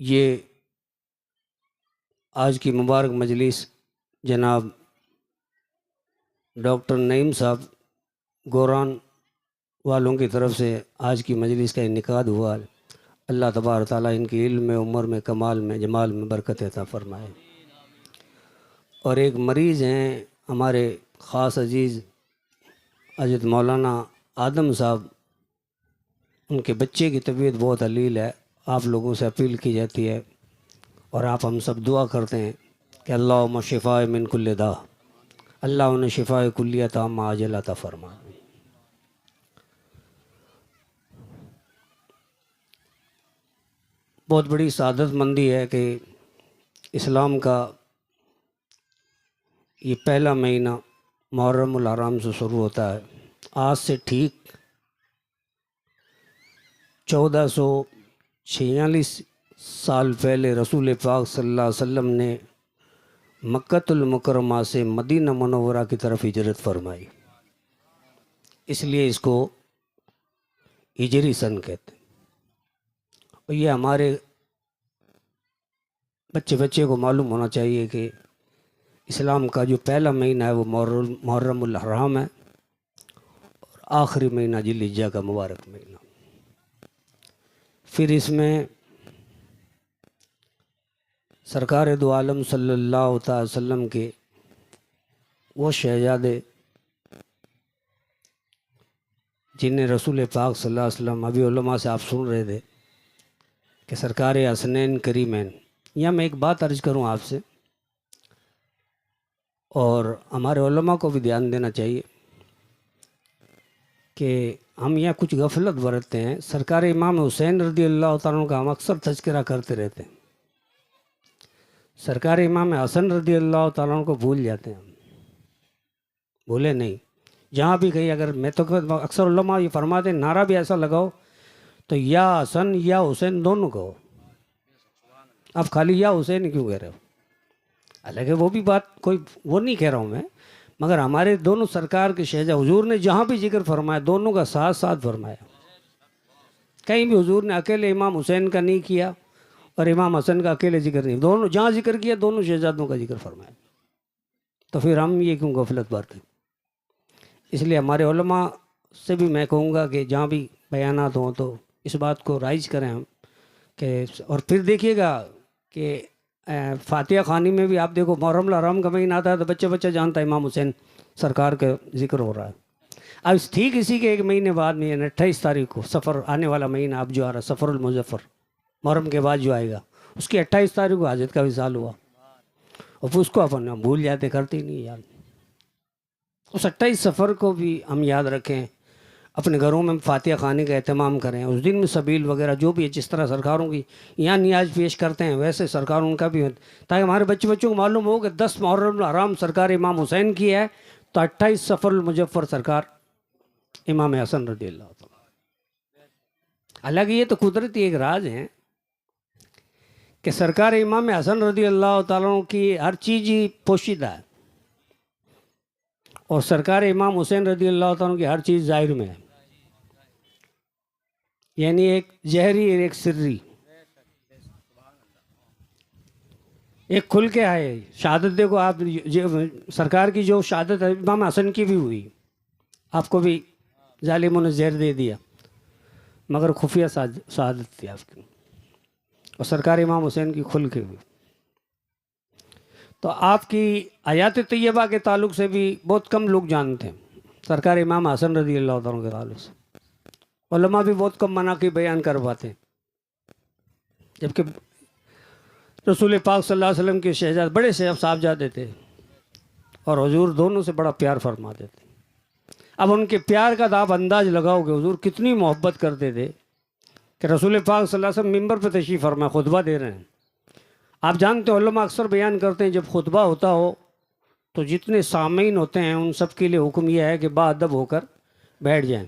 یہ آج کی مبارک مجلس جناب ڈاکٹر نعیم صاحب گوران والوں کی طرف سے آج کی مجلس کا انعقاد ہوا ہے۔ اللہ تبارک تعالیٰ ان کی علم میں، عمر میں، کمال میں، جمال میں برکت عطا فرمائے۔ اور ایک مریض ہیں ہمارے خاص عزیز حضرت مولانا آدم صاحب، ان کے بچے کی طبیعت بہت علیل ہے۔ آپ لوگوں سے اپیل کی جاتی ہے اور آپ ہم سب دعا کرتے ہیں کہ اللہم شفاء من کل داء، اللہ انہیں شفاء کلیہ تامہ عاجلہ عطا فرمائے۔ بہت بڑی سعادت مندی ہے کہ اسلام کا یہ پہلا مہینہ محرم الحرام سے شروع ہوتا ہے۔ آج سے ٹھیک 1446 سال پہلے رسول پاک صلی اللہ علیہ وسلم نے مکۃ المکرمہ سے مدینہ منورہ کی طرف ہجرت فرمائی، اس لیے اس کو ہجری سن کہتے ہیں۔ اور یہ ہمارے بچے کو معلوم ہونا چاہیے کہ اسلام کا جو پہلا مہینہ ہے وہ محرم الحرام ہے، اور آخری مہینہ ذی الحجہ کا مبارک مہینہ۔ پھر اس میں سرکار دو عالم صلی اللہ تعالی وسلم کے وہ شہزادے جنہیں رسول پاک صلی اللہ علیہ وسلم، ابھی علماء سے آپ سن رہے تھے کہ سرکار حسنین کریمین، یہاں میں ایک بات عرض کروں آپ سے، اور ہمارے علماء کو بھی دھیان دینا چاہیے کہ ہم یہاں کچھ غفلت برتتے ہیں۔ سرکار امام حسین رضی اللہ تعالیٰ عنہ کا ہم اکثر تذکرہ کرتے رہتے ہیں، سرکار امام حسن رضی اللہ تعالیٰ عنہ کو بھول جاتے ہیں۔ ہم بھولے نہیں، جہاں بھی گئی، اگر میں تو اکثر علماء یہ فرماتے ہیں نعرہ بھی ایسا لگاؤ تو یا حسن یا حسین دونوں کہو، اب خالی یا حسین کیوں کہہ رہے ہو؟ حالانکہ وہ بھی بات کوئی وہ نہیں کہہ رہا ہوں میں، مگر ہمارے دونوں سرکار کے شہزادہ حضور نے جہاں بھی ذکر فرمایا دونوں کا ساتھ ساتھ فرمایا۔ کہیں بھی حضور نے اکیلے امام حسین کا نہیں کیا اور امام حسن کا اکیلے ذکر نہیں، دونوں جہاں ذکر کیا دونوں شہزادوں کا ذکر فرمایا۔ تو پھر ہم یہ کیوں غفلت برتیں؟ اس لیے ہمارے علماء سے بھی میں کہوں گا کہ جہاں بھی بیانات ہوں تو اس بات کو رائج کریں ہم کہ، اور پھر دیکھیے گا کہ فاتحہ خوانی میں بھی آپ دیکھو محرم الحرام کا مہینہ آتا ہے تو بچہ جانتا ہے امام حسین سرکار کا ذکر ہو رہا ہے۔ اب ٹھیک اسی کے ایک مہینے بعد میں یعنی 28 تاریخ کو سفر آنے والا مہینہ اب جو آ رہا ہے، سفر المظفر، محرم کے بعد جو آئے گا، اس کی 28 تاریخ کو حضرت کا وصال ہوا، اور پھر اس کو اپن بھول جاتے، کرتے ہی نہیں یاد۔ اس 28 سفر کو بھی ہم یاد رکھیں، اپنے گھروں میں فاتحہ خوانی کا اہتمام کریں، اس دن میں سبیل وغیرہ جو بھی ہے، جس طرح سرکاروں کی یہاں نیاز پیش کرتے ہیں ویسے سرکاروں ان کا بھی، تاکہ ہمارے بچوں کو معلوم ہو کہ 10 محرم الحرام سرکار امام حسین کی ہے تو 28 سفر المظفر سرکار امام حسن رضی اللہ تعالیٰ۔ حالانکہ یہ تو قدرتی ایک راز ہے کہ سرکار امام حسن رضی اللہ تعالیٰ کی ہر چیز ہی پوشیدہ ہے، اور سرکار امام حسین رضی اللہ تعالیٰ کی ہر چیز ظاہر میں ہے، یعنی ایک جہری اور ایک سری، ایک کھل کے آئے شہادت۔ دیکھو آپ سرکار کی جو شہادت امام حسن کی بھی ہوئی، آپ کو بھی ظالموں نے زہر دے دیا مگر خفیہ شہادت تھی آپ کی، اور سرکار امام حسین کی کھل کے ہوئی۔ تو آپ کی حیات طیبہ کے تعلق سے بھی بہت کم لوگ جانتے ہیں، سرکار امام حسن رضی اللہ تعالیٰ کے تعلق سے علماء بھی بہت کم مناقب بیان کر پاتے ہیں، جبکہ رسول پاک صلی اللہ علیہ وسلم کے شہزاد بڑے صاحبزادے تھے اور حضور دونوں سے بڑا پیار فرماتے تھے۔ اب ان کے پیار کا آپ انداز لگاؤ کہ حضور کتنی محبت کرتے تھے کہ رسول پاک صلی اللہ علیہ وسلم ممبر پہ تشریف فرما خطبہ دے رہے ہیں، آپ جانتے ہیں علماء اکثر بیان کرتے ہیں جب خطبہ ہوتا ہو تو جتنے سامعین ہوتے ہیں ان سب کے لیے حکم یہ ہے کہ باادب ہو کر بیٹھ جائیں،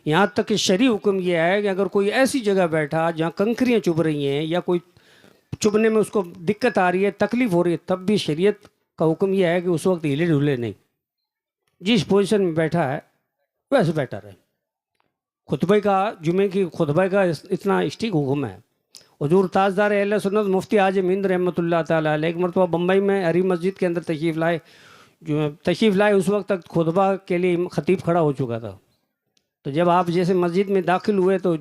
یہاں تک کہ شرعی حکم یہ ہے کہ اگر کوئی ایسی جگہ بیٹھا جہاں کنکریاں چبھ رہی ہیں یا کوئی چبھنے میں اس کو دقت آ رہی ہے، تکلیف ہو رہی ہے، تب بھی شریعت کا حکم یہ ہے کہ اس وقت ہلے ڈھلے نہیں، جس پوزیشن میں بیٹھا ہے ویسے بیٹھا رہے۔ خطبے کا جمعے کی خطبے کا اتنا اسٹیک حکم ہے، حضور تاجدار اہل سنت مفتی عاجم ہند رحمۃ اللہ تعالیٰ علیہ ایک مرتبہ بمبئی میں ہری مسجد کے اندر تشریف لائے اس وقت تک خطبہ کے لیے خطیب کھڑا ہو چکا تھا. تو جب آپ جیسے مسجد میں داخل ہوئے تو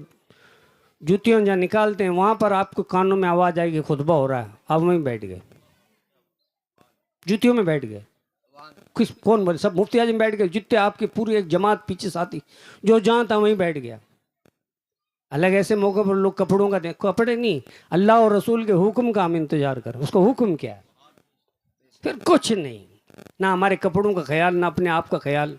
جوتیوں جہاں نکالتے ہیں وہاں پر آپ کو کانوں میں آواز آئے کہ خطبہ ہو رہا ہے. آپ وہیں بیٹھ گئے, جوتیوں میں بیٹھ گئے. کون بولے؟ سب مفتی اعظم بیٹھ گئے, جتنے آپ کی پوری ایک جماعت پیچھے ساتھی جو جہاں تھا وہیں بیٹھ گیا. الگ ایسے موقع پر لوگ کپڑوں کا کپڑے نہیں, اللہ اور رسول کے حکم کا ہم انتظار کریں. اس کو حکم کیا ہے؟ پھر کچھ نہیں, نہ ہمارے کپڑوں کا خیال نہ اپنے آپ کا خیال.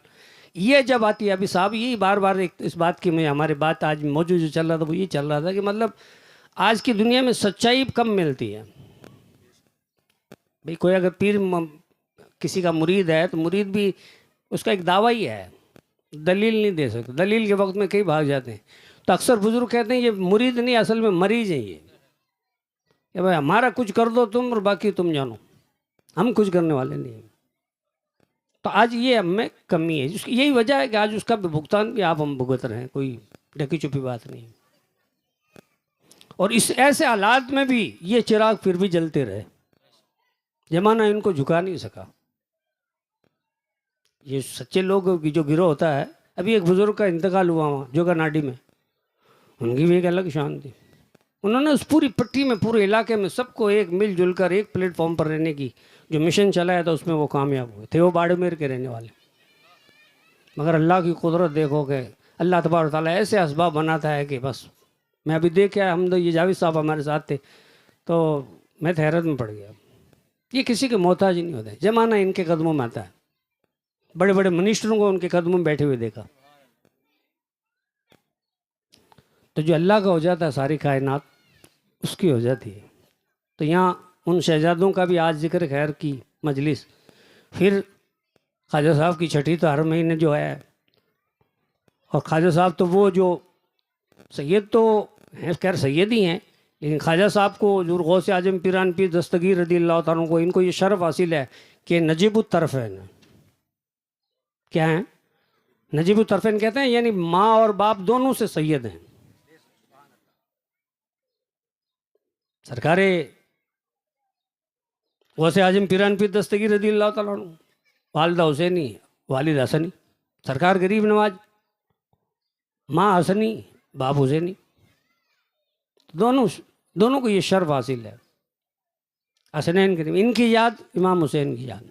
یہ جب آتی ہے ابھی صاحب یہی بار بار اس بات کی میں ہماری بات آج موجود جو چل رہا تھا وہ یہ چل رہا تھا کہ مطلب آج کی دنیا میں سچائی کم ملتی ہے. بھئی کوئی اگر پیر کسی کا مرید ہے تو مرید بھی اس کا ایک دعویٰ ہی ہے, دلیل نہیں دے سکتے. دلیل کے وقت میں کئی بھاگ جاتے ہیں. تو اکثر بزرگ کہتے ہیں یہ مرید نہیں اصل میں مریض ہیں یہ, کہ بھائی ہمارا کچھ کر دو تم اور باقی تم جانو, ہم کچھ کرنے والے نہیں ہیں. تو آج یہ ہم میں کمی ہے, یہی وجہ ہے کہ آج اس کا بھگتان بھی آپ ہم بھگت رہے ہیں, کوئی ڈھکی چھپی بات نہیں. اور اس ایسے حالات میں بھی یہ چراغ پھر بھی جلتے رہے, زمانہ ان کو جھکا نہیں سکا. یہ سچے لوگوں کی جو گروہ ہوتا ہے, ابھی ایک بزرگ کا انتقال ہوا وہاں جوگا ناڈی میں, ان کی بھی ایک الگ شان تھی. انہوں نے اس پوری پٹی میں پورے علاقے میں سب کو ایک مل جل کر ایک پلیٹ فارم پر رہنے کی جو مشن چلایا تھا اس میں وہ کامیاب ہوئے تھے. وہ باڑمیر کے رہنے والے, مگر اللہ کی قدرت دیکھو کہ اللہ تبارک تعالیٰ ایسے اسباب بناتا ہے کہ بس. میں ابھی دیکھ کے ہم یہ جاوید صاحب ہمارے ساتھ تھے تو میں حیرت میں پڑ گیا. یہ کسی کے محتاج نہیں ہوتے, زمانہ ان کے قدموں میں آتا ہے. بڑے بڑے منسٹروں کو ان کے قدموں میں بیٹھے ہوئے دیکھا. تو جو اللہ کا ہو جاتا ہے ساری کائنات اس کی ہو جاتی ہے. تو یہاں ان شہزادوں کا بھی آج ذکر خیر کی مجلس. پھر خواجہ صاحب کی چھٹی تو ہر مہینے جو ہے, اور خواجہ صاحب تو وہ جو سید تو ہیں, خیر سید ہی ہیں, لیکن خواجہ صاحب کو جو غوث اعظم پیران پیر دستگیر رضی اللہ تعالیٰ کو ان کو یہ شرف حاصل ہے کہ نجیب الطرفین. کیا ہیں نجیب الطرفین کہتے ہیں, یعنی ماں اور باپ دونوں سے سید ہیں. سرکار غوث اعظم پیران پیر دستگیر رضی اللہ تعالیٰ عنہ, والدہ حسینی والد حسنی, سرکار غریب نواز, ماں حسنی باپ حسینی, دونوں کو یہ شرف حاصل ہے. حسنین کریم, ان کی یاد امام حسین کی یاد.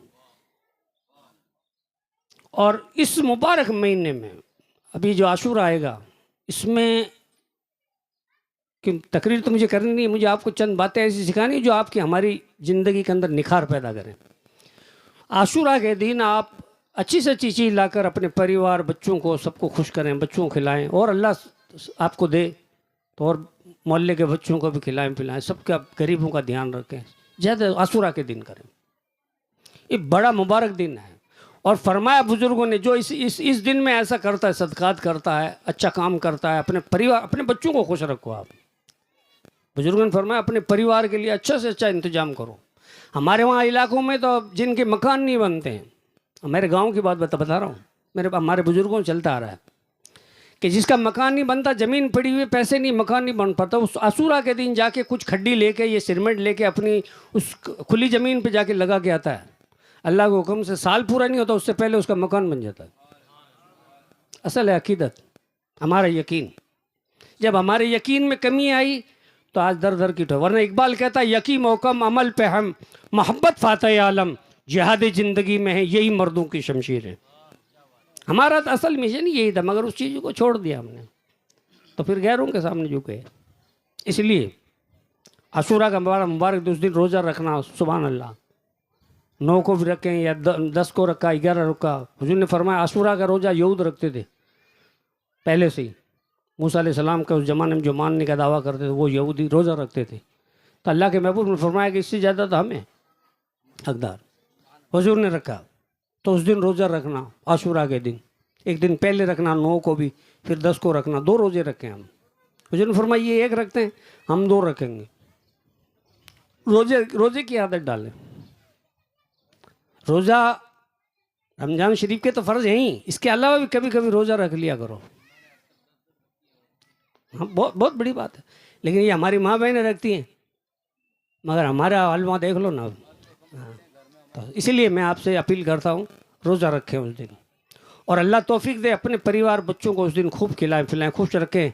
اور اس مبارک مہینے میں ابھی جو عاشورہ آئے گا, اس میں کہ تقریر تو مجھے کرنی نہیں, مجھے آپ کو چند باتیں ایسی سکھانی جو آپ کی ہماری زندگی کے اندر نکھار پیدا کریں. عاشورہ کے دن آپ اچھی سے اچھی چیز لا کر اپنے پریوار بچوں کو سب کو خوش کریں, بچوں کو کھلائیں, اور اللہ آپ کو دے تو اور محلے کے بچوں کو بھی کھلائیں پلائیں, سب کے غریبوں کا دھیان رکھیں. زیادہ عاشورہ کے دن کریں, یہ بڑا مبارک دن ہے. اور فرمایا بزرگوں نے جو اس دن میں ایسا کرتا ہے, صدقات کرتا ہے, اچھا کام کرتا ہے, اپنے پریوار اپنے بچوں کو خوش رکھو. آپ بزرگوں نے فرمایا اپنے پریوار کے لیے اچھا سے اچھا انتظام کرو. ہمارے وہاں علاقوں میں تو جن کے مکان نہیں بنتے ہیں, میرے گاؤں کی بات بتا رہا ہوں, ہمارے بزرگوں سے چلتا آ رہا ہے کہ جس کا مکان نہیں بنتا, زمین پڑی ہوئی, پیسے نہیں, مکان نہیں بن پاتا, اس عاشورہ کے دن جا کے کچھ کھڈی لے کے, یہ سیمنٹ لے کے اپنی اس کھلی زمین پہ جا کے لگا کے آتا ہے. اللہ کے حکم سے سال پورا نہیں ہوتا اس سے پہلے اس کا مکان بن جاتا ہے. اصل ہے عقیدت, ہمارا یقین. جب ہمارے یقین میں کمی آئی تو آج در در کی ٹھو. ورنہ اقبال کہتا ہے یقین محکم عمل پہ ہم, محبت فاتح عالم, جہاد زندگی میں ہے یہی مردوں کی شمشیر ہے. ہمارا تو اصل مشن یہی تھا, مگر اس چیز کو چھوڑ دیا ہم نے, تو پھر غیروں کے سامنے جھکے. اس لیے عاشورہ کا مبارک اس دن روزہ رکھنا, سبحان اللہ, 9 کو بھی رکھیں یا 10 کو رکھا, 11 رکھا. حضور نے فرمایا عاشورہ کا روزہ یہود رکھتے تھے پہلے سے ہی. موسیٰ علیہ السلام کا اس زمانے میں جو ماننے کا دعویٰ کرتے تھے وہ یہودی روزہ رکھتے تھے. تو اللہ کے محبوب نے فرمایا کہ اس سے زیادہ تو ہمیں حقدار. حضور نے رکھا تو اس دن روزہ رکھنا, عاشورہ کے دن ایک دن پہلے رکھنا, 9 کو بھی, پھر 10 کو رکھنا. 2 روزے رکھیں ہم. حضور نے فرمایا یہ ایک رکھتے ہیں, ہم 2 رکھیں گے. روزے کی عادت ڈالیں. روزہ رمضان شریف کے تو فرض ہیں ہی, اس کے علاوہ بھی کبھی کبھی روزہ رکھ لیا کرو. ہاں, بہت بڑی بات ہے. لیکن یہ ہماری ماں بہنیں رکھتی ہیں، مگر ہمارا حلوہ دیکھ لو نا. ہاں، تو اسی لیے میں آپ سے اپیل کرتا ہوں روزہ رکھیں اس دن، اور اللہ توفیق دے اپنے پریوار بچوں کو اس دن خوب کھلائیں پلائیں، خوش رکھیں.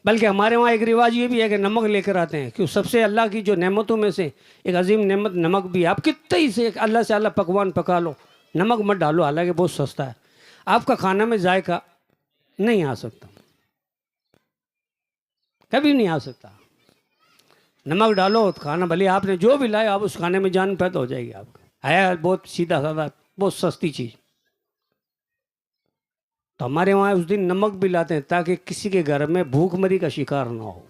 بلکہ ہمارے وہاں ایک رواج یہ بھی ہے کہ نمک لے کر آتے ہیں، کہ سب سے اللہ کی جو نعمتوں میں سے ایک عظیم نعمت نمک بھی ہے. آپ کتنے ہی سے اللہ سے اللہ پکوان پکا لو، نمک مت ڈالو، حالانکہ بہت سستا ہے. آپ کا کھانا میں ذائقہ نہیں آ سکتا، کبھی نہیں آ سکتا. نمک ڈالو کھانا، بھلے آپ نے جو بھی لایا آپ اس کھانے میں جان پیدا ہو جائے گی. آپ کا ہے بہت سیدھا سادہ، بہت سستی چیز. تو ہمارے وہاں اس دن نمک بھی لاتے ہیں تاکہ کسی کے گھر میں بھوک مری کا شکار نہ ہو.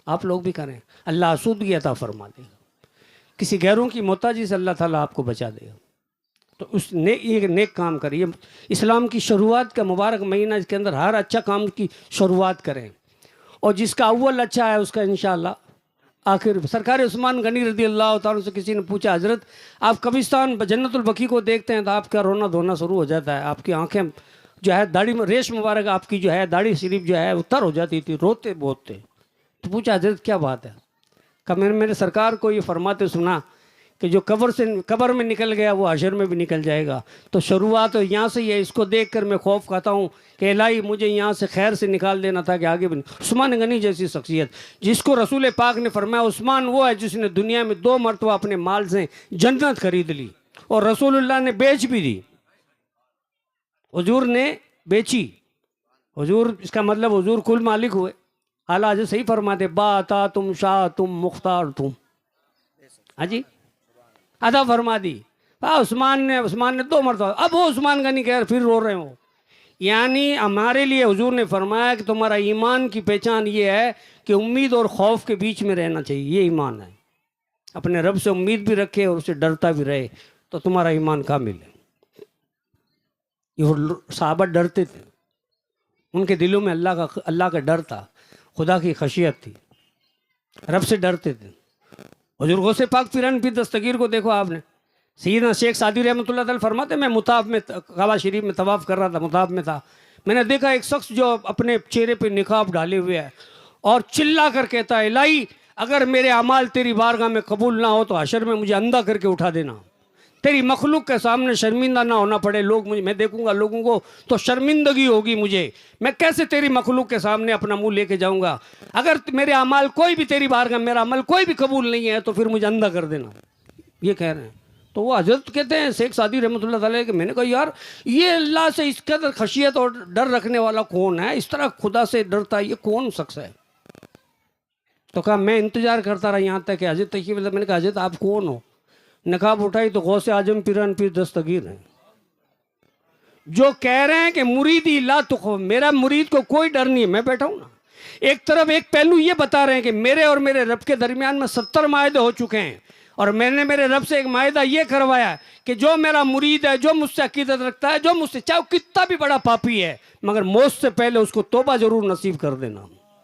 آپ لوگ بھی کریں، اللہ آسودگی عطا فرما دے گا، کسی غیروں کی محتاجی سے اللہ تعالیٰ آپ کو بچا دے گا. تو اس یہ نیک کام کریے. اسلام کی شروعات کا مبارک مہینہ، اس کے اندر ہر اچھا کام کی شروعات کریں، اور جس کا اول اچھا ہے اس کا انشاءاللہ آخر. سرکار عثمان غنی رضی اللہ تعالیٰ سے کسی نے پوچھا، حضرت آپ قبرستان جنت البقیع کو دیکھتے ہیں تو آپ کا رونا دھونا شروع ہو جاتا ہے، آپ کی آنکھیں جو ہے داڑھی میں ریش مبارک آپ کی جو ہے داڑھی شریف جو ہے وہ تر ہو جاتی تھی، روتے بہت تھے. تو پوچھا حضرت کیا بات ہے؟ کہ میں نے سرکار کو یہ فرماتے سنا کہ جو قبر میں نکل گیا وہ حشر میں بھی نکل جائے گا. تو شروعات یہاں سے ہی ہے. اس کو دیکھ کر میں خوف کھاتا ہوں کہ الہی مجھے یہاں سے خیر سے نکال دینا تھا کہ آگے بھی. عثمان غنی جیسی شخصیت جس کو رسول پاک نے فرمایا عثمان وہ ہے جس نے دنیا میں 2 مرتبہ اپنے مال سے جنت خرید لی، اور رسول اللہ نے بیچ بھی دی. حضور نے بیچی. حضور اس کا مطلب حضور کل مالک ہوئے. اعلیٰ حضرت صحیح فرماتے باتا تم شاہ تم مختار تم. ہاں جی، عطا فرما دی. عثمان نے 2 مرتبہ. اب وہ عثمان غنی کہہ پھر رو رہے ہو. یعنی ہمارے لیے حضور نے فرمایا کہ تمہارا ایمان کی پہچان یہ ہے کہ امید اور خوف کے بیچ میں رہنا چاہیے. یہ ایمان ہے. اپنے رب سے امید بھی رکھے اور اسے ڈرتا بھی رہے تو تمہارا ایمان کامل ہے. یہ صحابہ ڈرتے تھے، ان کے دلوں میں اللہ کا ڈر تھا، خدا کی خشیت تھی، رب سے ڈرتے تھے. حضور غوث پاک پیران پیر دستگیر کو دیکھو آپ نے. سیدنا شیخ سعدی رحمۃ اللہ تعالی فرماتے میں مطاف میں کعبہ شریف میں طواف کر رہا تھا، مطاف میں تھا. میں نے دیکھا ایک شخص جو اپنے چہرے پہ نقاب ڈالے ہوئے ہے اور چلا کر کہتا ہے الہی اگر میرے اعمال تیری بارگاہ میں قبول نہ ہو تو حشر میں مجھے اندھا کر کے اٹھا دینا، تیری مخلوق کے سامنے شرمندہ نہ ہونا پڑے. میں دیکھوں گا لوگوں کو تو شرمندگی ہوگی مجھے، میں کیسے تیری مخلوق کے سامنے اپنا منہ لے کے جاؤں گا. اگر میرے اعمال کوئی بھی تیری بارگاہ میرا عمل کوئی بھی قبول نہیں ہے تو پھر مجھے اندھا کر دینا. یہ کہہ رہے ہیں. تو وہ حضرت کہتے ہیں شیخ سعدی رحمۃ اللہ تعالیٰ کہ میں نے کہا یار یہ اللہ سے اس قدر خشیت اور ڈر رکھنے والا کون ہے، اس طرح خدا سے ڈرتا ہے، یہ کون شخص ہے؟ تو کہا میں انتظار کرتا رہا یہاں تک کہ حضرت تشریف لائے. میں نے کہا حضرت آپ کون ہو؟ نقاب اٹھائی تو غوث اعظم پیران پیر دستگیر ہیں، جو کہہ رہے ہیں کہ مریدی لا تخف، میرا مرید کو کوئی ڈر نہیں ہے. میں بیٹھا ہوں نا. ایک طرف ایک پہلو یہ بتا رہے ہیں کہ میرے اور میرے رب کے درمیان میں 70 معاہدے ہو چکے ہیں، اور میں نے میرے رب سے ایک معاہدہ یہ کروایا کہ جو میرا مرید ہے، جو مجھ سے عقیدت رکھتا ہے، جو مجھ سے چاہے کتنا بھی بڑا پاپی ہے، مگر موت سے پہلے اس کو توبہ ضرور نصیب کر دینا.